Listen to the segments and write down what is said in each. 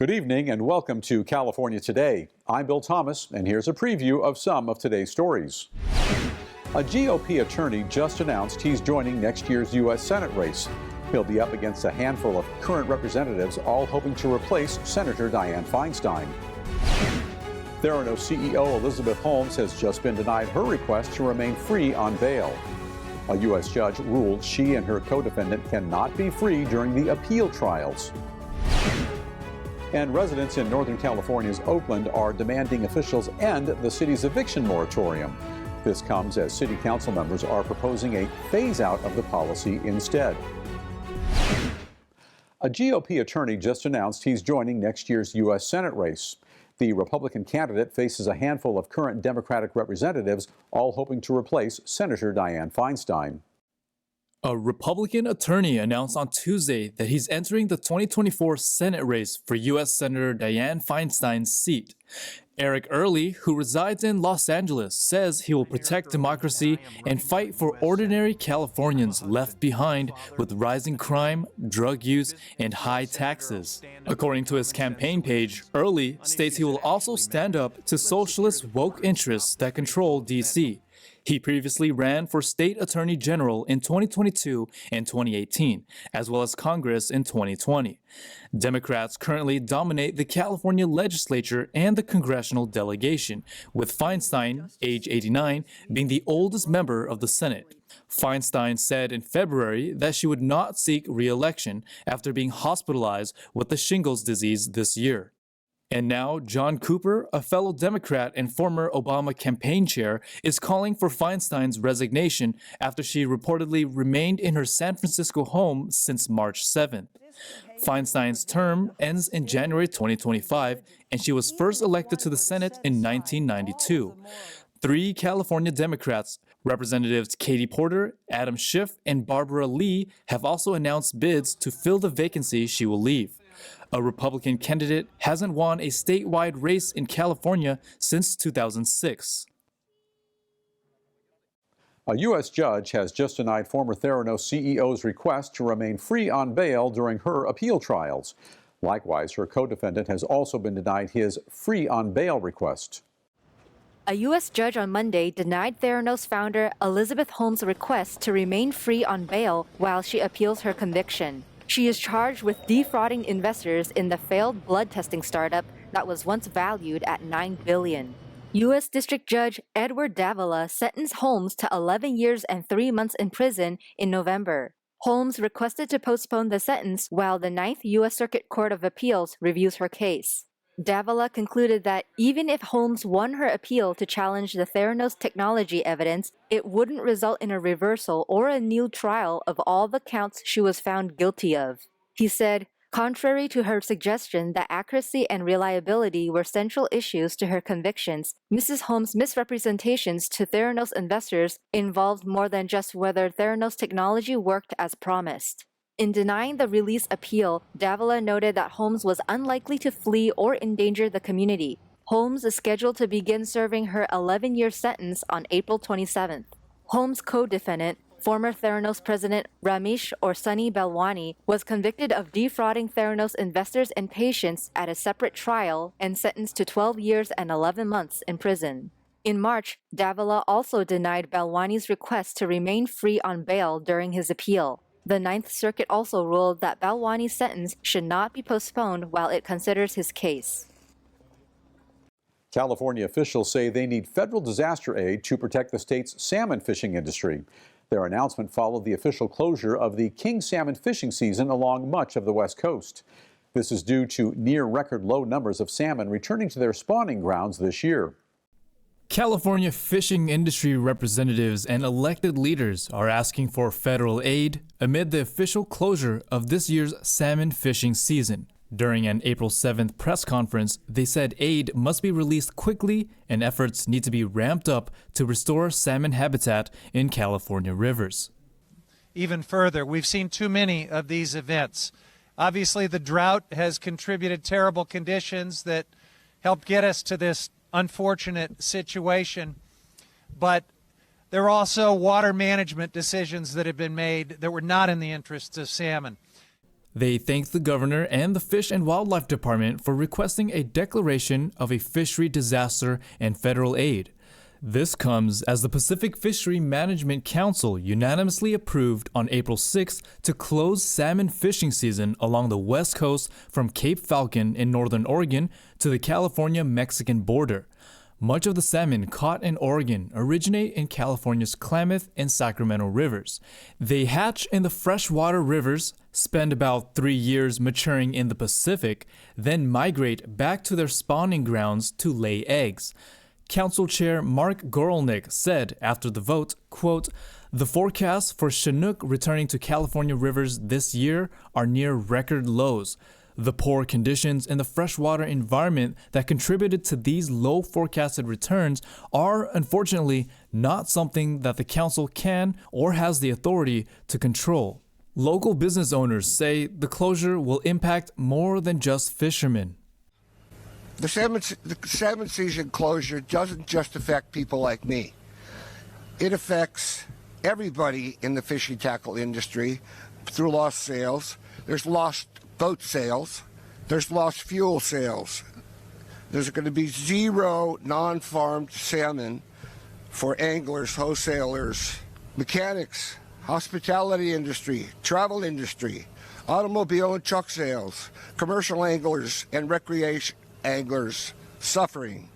Good evening and welcome to California Today. I'm Bill Thomas, and here's a preview of some of today's stories. A GOP attorney just announced he's joining next year's U.S. Senate race. He'll be up against a handful of current representatives, all hoping to replace Senator Dianne Feinstein. Theranos CEO Elizabeth Holmes has just been denied her request to remain free on bail. A U.S. judge ruled she and her co-defendant cannot be free during the appeal trials. And residents in Northern California's Oakland are demanding officials end the city's eviction moratorium. This comes as city council members are proposing a phase-out of the policy instead. A GOP attorney just announced he's joining next year's U.S. Senate race. The Republican candidate faces a handful of current Democratic representatives, all hoping to replace Senator Dianne Feinstein. A Republican attorney announced on Tuesday that he's entering the 2024 Senate race for U.S. Senator Dianne Feinstein's seat. Eric Early, who resides in Los Angeles, says he will protect democracy and fight for ordinary Californians left behind with rising crime, drug use, and high taxes. According to his campaign page, Early states he will also stand up to socialist woke interests that control D.C. He previously ran for state attorney general in 2022 and 2018, as well as Congress in 2020. Democrats currently dominate the California legislature and the congressional delegation, with Feinstein, age 89, being the oldest member of the Senate. Feinstein said in February that she would not seek re-election after being hospitalized with the shingles disease this year. And now, John Cooper, a fellow Democrat and former Obama campaign chair, is calling for Feinstein's resignation after she reportedly remained in her San Francisco home since March 7th. Feinstein's term ends in January 2025, and she was first elected to the Senate in 1992. Three California Democrats, Representatives Katie Porter, Adam Schiff, and Barbara Lee, have also announced bids to fill the vacancy she will leave. A Republican candidate hasn't won a statewide race in California since 2006. A U.S. judge has just denied former Theranos CEO's request to remain free on bail during her appeal trials. Likewise, her co-defendant has also been denied his free on bail request. A U.S. judge on Monday denied Theranos founder Elizabeth Holmes' request to remain free on bail while she appeals her conviction. She is charged with defrauding investors in the failed blood testing startup that was once valued at $9 billion. U.S. District Judge Edward Davila sentenced Holmes to 11 years and 3 months in prison in November. Holmes requested to postpone the sentence while the 9th U.S. Circuit Court of Appeals reviews her case. Davila concluded that even if Holmes won her appeal to challenge the Theranos technology evidence, it wouldn't result in a reversal or a new trial of all the counts she was found guilty of. He said, contrary to her suggestion that accuracy and reliability were central issues to her convictions, Mrs. Holmes' misrepresentations to Theranos investors involved more than just whether Theranos technology worked as promised. In denying the release appeal, Davila noted that Holmes was unlikely to flee or endanger the community. Holmes is scheduled to begin serving her 11-year sentence on April 27th. Holmes' co-defendant, former Theranos president Ramesh or Sunny Balwani, was convicted of defrauding Theranos investors and patients at a separate trial and sentenced to 12 years and 11 months in prison. In March, Davila also denied Balwani's request to remain free on bail during his appeal. The 9th Circuit also ruled that Balwani's sentence should not be postponed while it considers his case. California officials say they need federal disaster aid to protect the state's salmon fishing industry. Their announcement followed the official closure of the king salmon fishing season along much of the West Coast. This is due to near-record low numbers of salmon returning to their spawning grounds this year. California fishing industry representatives and elected leaders are asking for federal aid amid the official closure of this year's salmon fishing season. During an April 7th press conference, they said aid must be released quickly and efforts need to be ramped up to restore salmon habitat in California rivers. Even further, we've seen too many of these events. Obviously, the drought has contributed terrible conditions that helped get us to this unfortunate situation, but there are also water management decisions that have been made that were not in the interests of salmon. They thanked the governor and the Fish and Wildlife Department for requesting a declaration of a fishery disaster and federal aid. This comes as the Pacific Fishery Management Council unanimously approved on April 6th to close salmon fishing season along the west coast from Cape Falcon in northern Oregon to the California-Mexican border. Much of the salmon caught in Oregon originate in California's Klamath and Sacramento rivers. They hatch in the freshwater rivers, spend about 3 years maturing in the Pacific, then migrate back to their spawning grounds to lay eggs. Council Chair Mark Gorelnick said after the vote, quote, "The forecasts for Chinook returning to California rivers this year are near record lows. The poor conditions in the freshwater environment that contributed to these low forecasted returns are, unfortunately, not something that the council can or has the authority to control." Local business owners say the closure will impact more than just fishermen. The salmon season closure doesn't just affect people like me. It affects everybody in the fishing tackle industry through lost sales. There's lost boat sales. There's lost fuel sales. There's going to be zero non-farmed salmon for anglers, wholesalers, mechanics, hospitality industry, travel industry, automobile and truck sales, commercial anglers and recreation anglers suffering.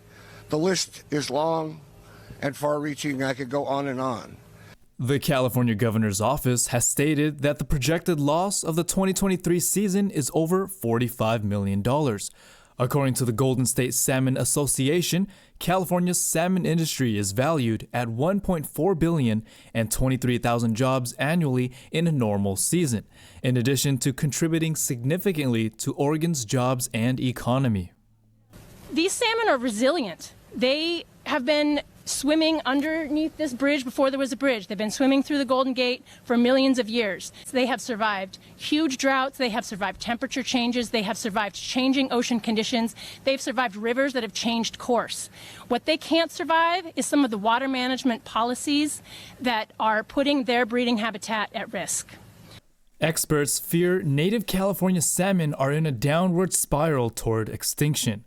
The list is long and far-reaching. I could go on and on. The California governor's office has stated that the projected loss of the 2023 season is over $45 million. According to the Golden State Salmon Association, California's salmon industry is valued at $1.4 billion and 23,000 jobs annually in a normal season, in addition to contributing significantly to Oregon's jobs and economy. These salmon are resilient. They have been swimming underneath this bridge before there was a bridge. They've been swimming through the Golden Gate for millions of years. They have survived huge droughts. They have survived temperature changes. They have survived changing ocean conditions. They've survived rivers that have changed course. What they can't survive is some of the water management policies that are putting their breeding habitat at risk. Experts fear native California salmon are in a downward spiral toward extinction.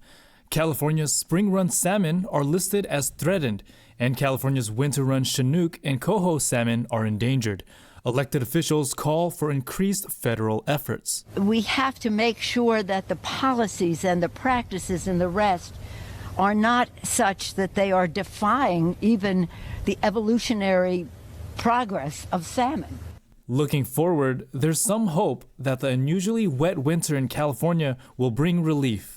California's spring-run salmon are listed as threatened, and California's winter-run Chinook and coho salmon are endangered. Elected officials call for increased federal efforts. We have to make sure that the policies and the practices and the rest are not such that they are defying even the evolutionary progress of salmon. Looking forward, there's some hope that the unusually wet winter in California will bring relief.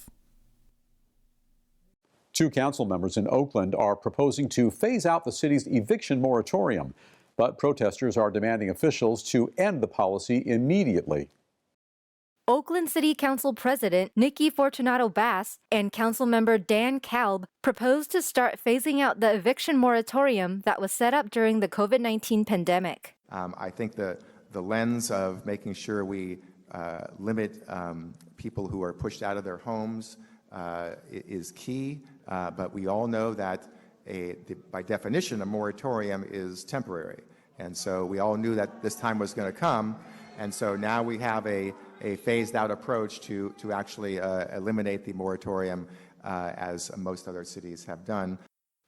2 council members in Oakland are proposing to phase out the city's eviction moratorium, but protesters are demanding officials to end the policy immediately. Oakland City Council President Nikki Fortunato Bass and Councilmember Dan Kalb proposed to start phasing out the eviction moratorium that was set up during the COVID-19 pandemic. I think the lens of making sure we limit people who are pushed out of their homes is key, but we all know that by definition a moratorium is temporary, and so we all knew that this time was going to come, and so now we have a phased out approach to actually eliminate the moratorium as most other cities have done.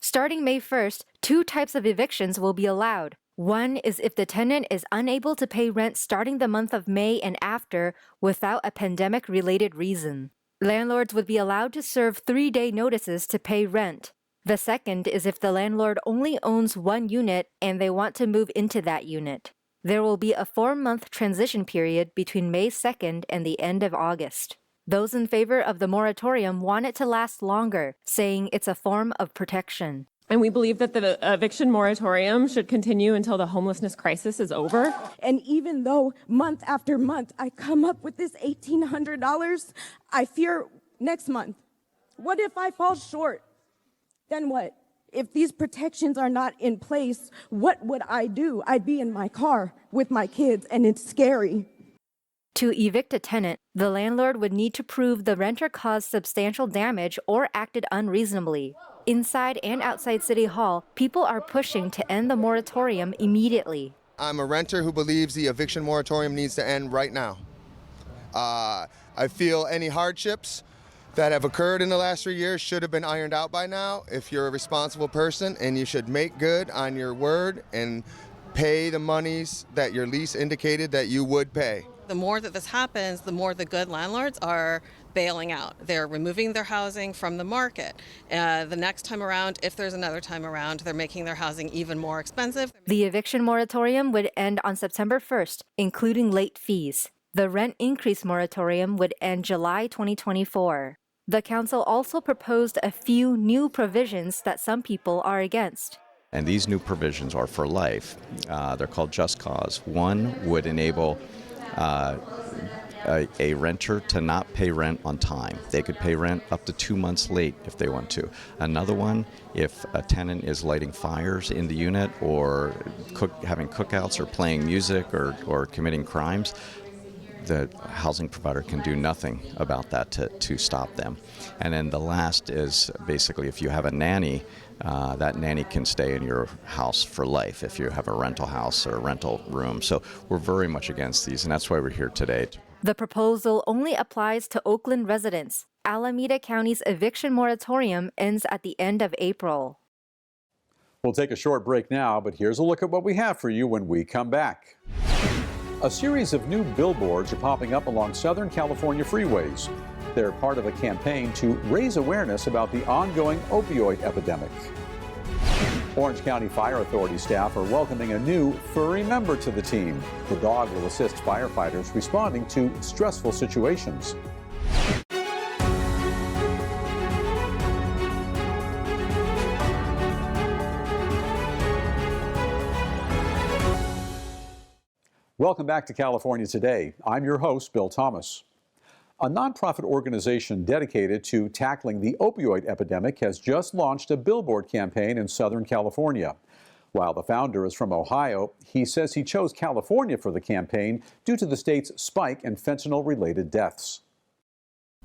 Starting May 1st, 2 types of evictions will be allowed. One is if the tenant is unable to pay rent starting the month of May and after without a pandemic-related reason. Landlords would be allowed to serve 3-day notices to pay rent. The second is if the landlord only owns 1 unit and they want to move into that unit. There will be a 4-month transition period between May 2nd and the end of August. Those in favor of the moratorium want it to last longer, saying it's a form of protection. And we believe that the eviction moratorium should continue until the homelessness crisis is over. And even though month after month I come up with this $1,800, I fear next month. What if I fall short? Then what? If these protections are not in place, what would I do? I'd be in my car with my kids, and it's scary. To evict a tenant, the landlord would need to prove the renter caused substantial damage or acted unreasonably. Inside and outside City Hall, people are pushing to end the moratorium immediately. I'm a renter who believes the eviction moratorium needs to end right now. I feel any hardships that have occurred in the last 3 years should have been ironed out by now if you're a responsible person, and you should make good on your word and pay the monies that your lease indicated that you would pay. The more that this happens, the more the good landlords are bailing out. They're removing their housing from the market. The next time around, if there's another time around, they're making their housing even more expensive. The eviction moratorium would end on September 1st, including late fees. The rent increase moratorium would end July 2024. The council also proposed a few new provisions that some people are against. And these new provisions are for life. They're called Just Cause. One would enable a renter to not pay rent on time. They could pay rent up to 2 months late if they want to. Another one, if a tenant is lighting fires in the unit or having cookouts or playing music or committing crimes, the housing provider can do nothing about that to stop them. And then the last is basically if you have a nanny, that nanny can stay in your house for life if you have a rental house or a rental room. So we're very much against these, and that's why we're here today. The proposal only applies to Oakland residents. Alameda County's eviction moratorium ends at the end of April. We'll take a short break now, but here's a look at what we have for you when we come back. A series of new billboards are popping up along Southern California freeways. They're part of a campaign to raise awareness about the ongoing opioid epidemic. Orange County Fire Authority staff are welcoming a new furry member to the team. The dog will assist firefighters responding to stressful situations. Welcome back to California Today. I'm your host, Bill Thomas. A nonprofit organization dedicated to tackling the opioid epidemic has just launched a billboard campaign in Southern California. While the founder is from Ohio, he says he chose California for the campaign due to the state's spike in fentanyl-related deaths.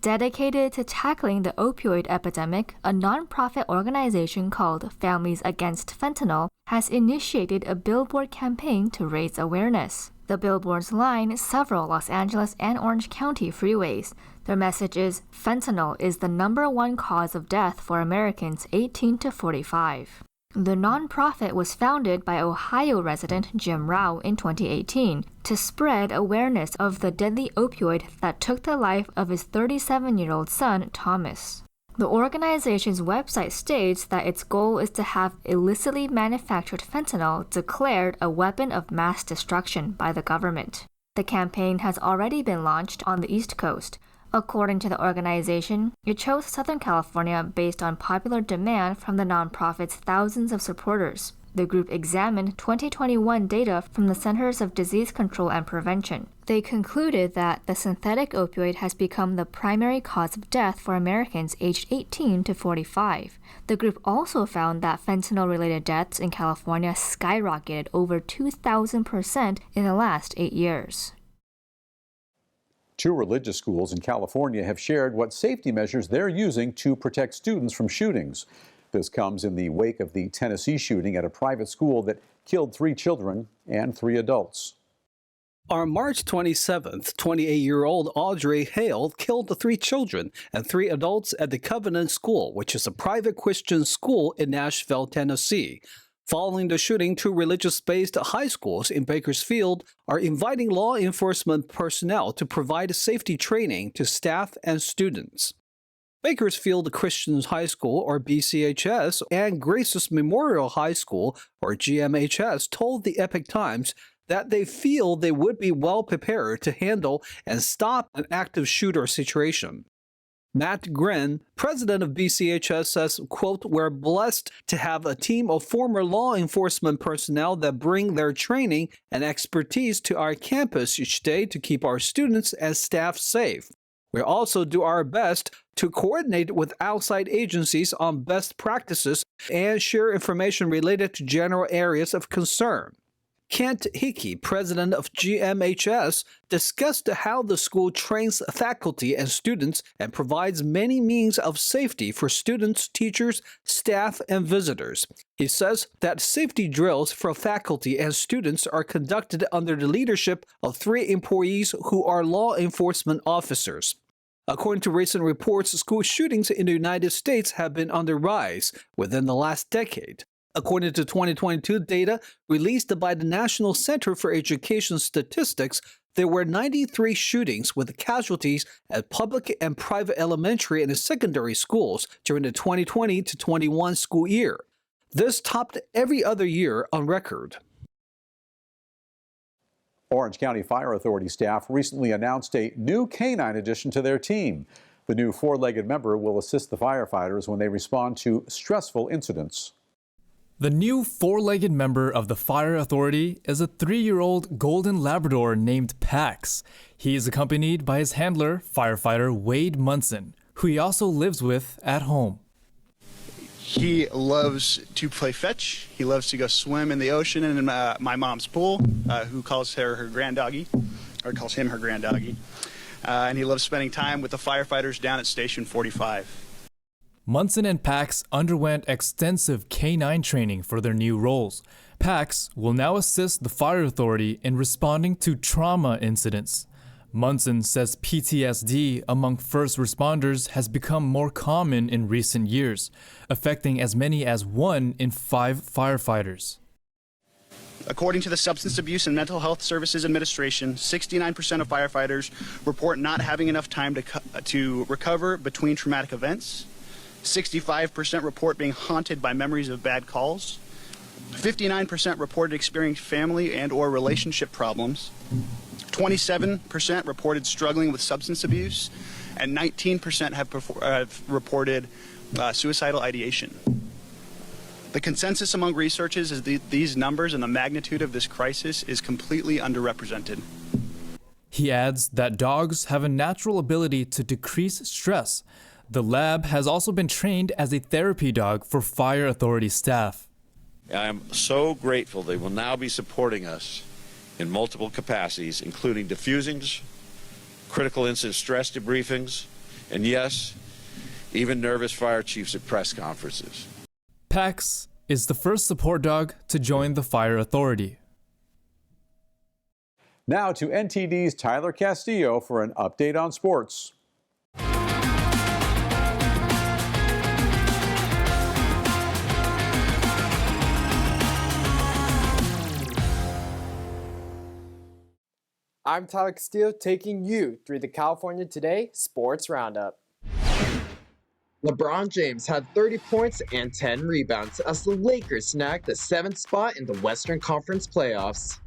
Dedicated to tackling the opioid epidemic, a nonprofit organization called Families Against Fentanyl has initiated a billboard campaign to raise awareness. The billboards line several Los Angeles and Orange County freeways. Their message is, fentanyl is the #1 cause of death for Americans 18 to 45. The nonprofit was founded by Ohio resident Jim Rao in 2018 to spread awareness of the deadly opioid that took the life of his 37-year-old son, Thomas. The organization's website states that its goal is to have illicitly manufactured fentanyl declared a weapon of mass destruction by the government. The campaign has already been launched on the East Coast. According to the organization, it chose Southern California based on popular demand from the nonprofit's thousands of supporters. The group examined 2021 data from the Centers of Disease Control and Prevention. They concluded that the synthetic opioid has become the primary cause of death for Americans aged 18 to 45. The group also found that fentanyl-related deaths in California skyrocketed over 2,000% in the last 8 years. 2 religious schools in California have shared what safety measures they're using to protect students from shootings. This comes in the wake of the Tennessee shooting at a private school that killed 3 children and 3 adults. On March 27th, 28-year-old Audrey Hale killed the 3 children and 3 adults at the Covenant School, which is a private Christian school in Nashville, Tennessee. Following the shooting, 2 religious-based high schools in Bakersfield are inviting law enforcement personnel to provide safety training to staff and students. Bakersfield Christian High School, or BCHS, and Grace's Memorial High School, or GMHS, told the Epoch Times that they feel they would be well prepared to handle and stop an active shooter situation. Matt Grin, president of BCHS, says, quote, "We're blessed to have a team of former law enforcement personnel that bring their training and expertise to our campus each day to keep our students and staff safe. We also do our best to coordinate with outside agencies on best practices and share information related to general areas of concern." Kent Hickey, president of GMHS, discussed how the school trains faculty and students and provides many means of safety for students, teachers, staff, and visitors. He says that safety drills for faculty and students are conducted under the leadership of 3 employees who are law enforcement officers. According to recent reports, school shootings in the United States have been on the rise within the last decade. According to 2022 data released by the National Center for Education Statistics, there were 93 shootings with casualties at public and private elementary and secondary schools during the 2020 to 21 school year. This topped every other year on record. Orange County Fire Authority staff recently announced a new canine addition to their team. The new 4-legged member will assist the firefighters when they respond to stressful incidents. The new 4-legged member of the Fire Authority is a 3-year-old golden Labrador named Pax. He is accompanied by his handler, firefighter Wade Munson, who he also lives with at home. He loves to play fetch. He loves to go swim in the ocean and in my mom's pool, who calls her granddoggy, or calls him her granddoggy. And he loves spending time with the firefighters down at Station 45. Munson and Pax underwent extensive canine training for their new roles. Pax will now assist the Fire Authority in responding to trauma incidents. Munson says PTSD among first responders has become more common in recent years, affecting as many as 1 in 5 firefighters. According to the Substance Abuse and Mental Health Services Administration, 69% of firefighters report not having enough time to recover between traumatic events. 65% report being haunted by memories of bad calls. 59% reported experiencing family and or relationship problems. 27% reported struggling with substance abuse, and 19% have reported suicidal ideation. The consensus among researchers is these numbers and the magnitude of this crisis is completely underrepresented. He adds that dogs have a natural ability to decrease stress. The lab has also been trained as a therapy dog for Fire Authority staff. I am so grateful they will now be supporting us in multiple capacities, including defusings, critical incident stress debriefings, and yes, even nervous fire chiefs at press conferences. Pax is the first support dog to join the Fire Authority. Now to NTD's Tyler Castillo for an update on sports. I'm Tyler Castillo taking you through the California Today Sports Roundup. LeBron James had 30 points and 10 rebounds as the Lakers snagged the 7th spot in the Western Conference playoffs.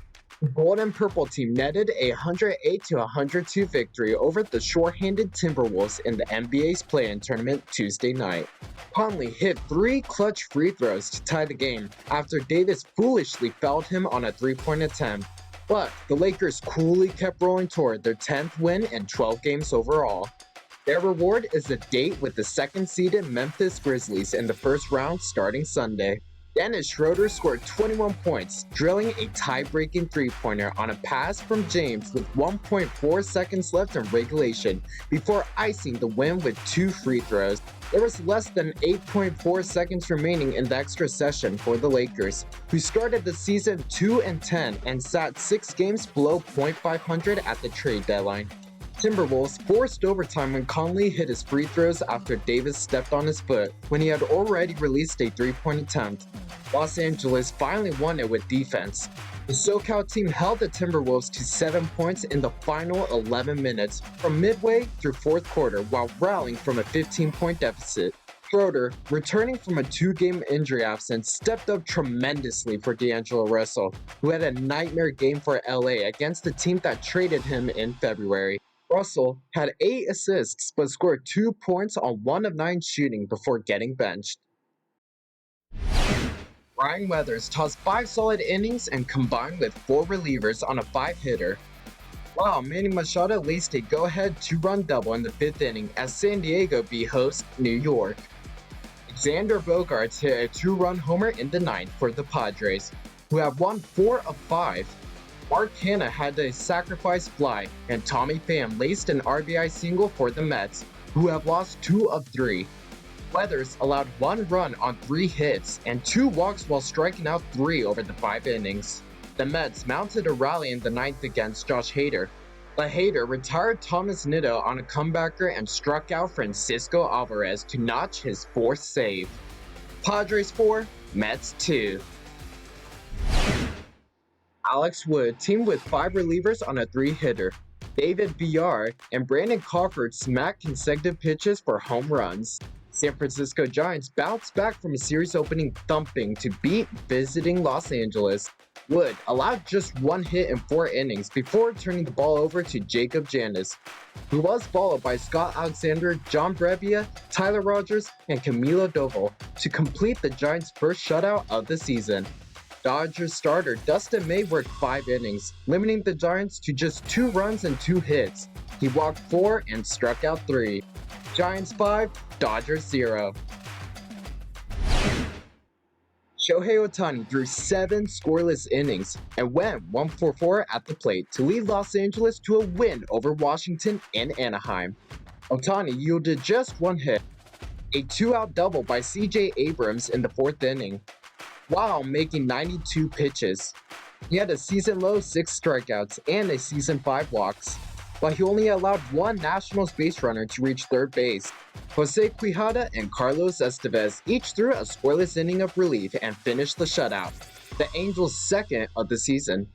The Gold and Purple team netted a 108-102 victory over the shorthanded Timberwolves in the NBA's play-in tournament Tuesday night. Conley hit 3 clutch free throws to tie the game after Davis foolishly fouled him on a 3-point attempt. But the Lakers coolly kept rolling toward their 10th win in 12 games overall. Their reward is a date with the 2nd-seeded Memphis Grizzlies in the first round starting Sunday. Dennis Schroeder scored 21 points, drilling a tie-breaking 3-pointer on a pass from James with 1.4 seconds left in regulation before icing the win with 2 free throws. There was less than 8.4 seconds remaining in the extra session for the Lakers, who started the season 2-10 and sat 6 games below .500 at the trade deadline. Timberwolves forced overtime when Conley hit his free throws after Davis stepped on his foot when he had already released a 3-point attempt. Los Angeles finally won it with defense. The SoCal team held the Timberwolves to 7 points in the final 11 minutes from midway through 4th quarter while rallying from a 15-point deficit. Schroeder, returning from a 2-game injury absence, stepped up tremendously for D'Angelo Russell, who had a nightmare game for LA against the team that traded him in February. Russell had 8 assists but scored 2 points on 1 of 9 shooting before getting benched. Brian Weathers tossed 5 solid innings and combined with 4 relievers on a 5-hitter. While Manny Machado laced a go-ahead 2-run double in the 5th inning as San Diego beat host New York. Xander Bogaerts hit a 2-run homer in the 9th for the Padres. who have won 4 of 5. Mark Hanna had a sacrifice fly, and Tommy Pham laced an RBI single for the Mets, who have lost 2 of 3. Weathers allowed 1 run on 3 hits and 2 walks while striking out 3 over the 5 innings. The Mets mounted a rally in the 9th against Josh Hader, but Hader retired Thomas Nido on a comebacker and struck out Francisco Alvarez to notch his 4th save. Padres 4, Mets 2. Alex Wood teamed with 5 relievers on a 3-hitter. David Villar and Brandon Crawford smacked consecutive pitches for home runs. San Francisco Giants bounced back from a series-opening thumping to beat visiting Los Angeles. Wood allowed just 1 hit in 4 innings before turning the ball over to Jacob Janis, who was followed by Scott Alexander, John Brebbia, Tyler Rogers, and Camilo Doval to complete the Giants' first shutout of the season. Dodgers starter Dustin May worked 5 innings, limiting the Giants to just 2 runs and 2 hits. He walked 4 and struck out 3. Giants 5, Dodgers 0. Shohei Ohtani threw 7 scoreless innings and went 1-for-4 at the plate to lead Los Angeles to a win over Washington and Anaheim. Ohtani yielded just 1 hit, a 2-out double by C.J. Abrams in the 4th inning, while making 92 pitches. He had a season-low 6 strikeouts and a season-5 walks, but he only allowed 1 Nationals base runner to reach 3rd base. Jose Quijada and Carlos Estevez each threw a scoreless inning of relief and finished the shutout, the Angels' 2nd of the season.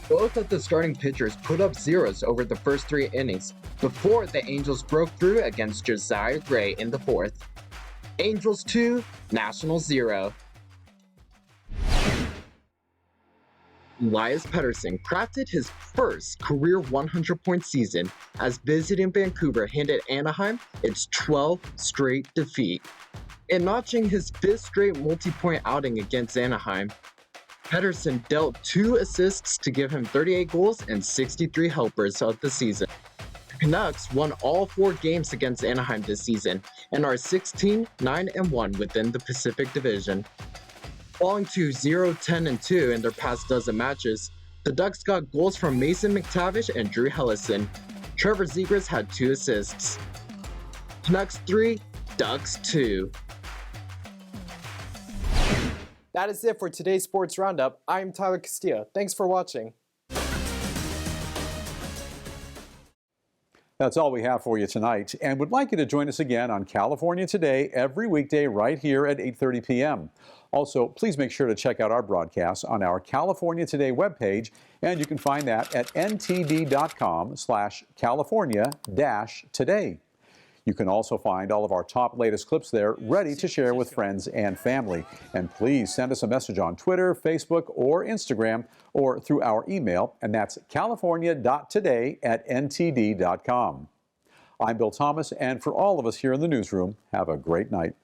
Both of the starting pitchers put up zeros over the first 3 innings before the Angels broke through against Josiah Gray in the 4th. Angels 2, Nationals 0. Elias Pettersson crafted his first career 100-point season as visiting Vancouver handed Anaheim its 12th straight defeat. In notching his 5th straight multi-point outing against Anaheim, Pettersson dealt 2 assists to give him 38 goals and 63 helpers of the season. The Canucks won all 4 games against Anaheim this season and are 16-9-1 within the Pacific Division. Falling to 0-10-2 in their past dozen matches, the Ducks got goals from Mason McTavish and Drew Hellison. Trevor Zegras had 2 assists. Canucks 3, Ducks 2. That is it for today's Sports Roundup. I'm Tyler Castillo. Thanks for watching. That's all we have for you tonight, and would like you to join us again on California Today every weekday right here at 8:30 p.m. Also, please make sure to check out our broadcasts on our California Today webpage, and you can find that at ntd.com/California-Today. You can also find all of our top latest clips there ready to share with friends and family. And please send us a message on Twitter, Facebook, or Instagram, or through our email, and that's california.today@ntd.com. I'm Bill Thomas, and for all of us here in the newsroom, have a great night.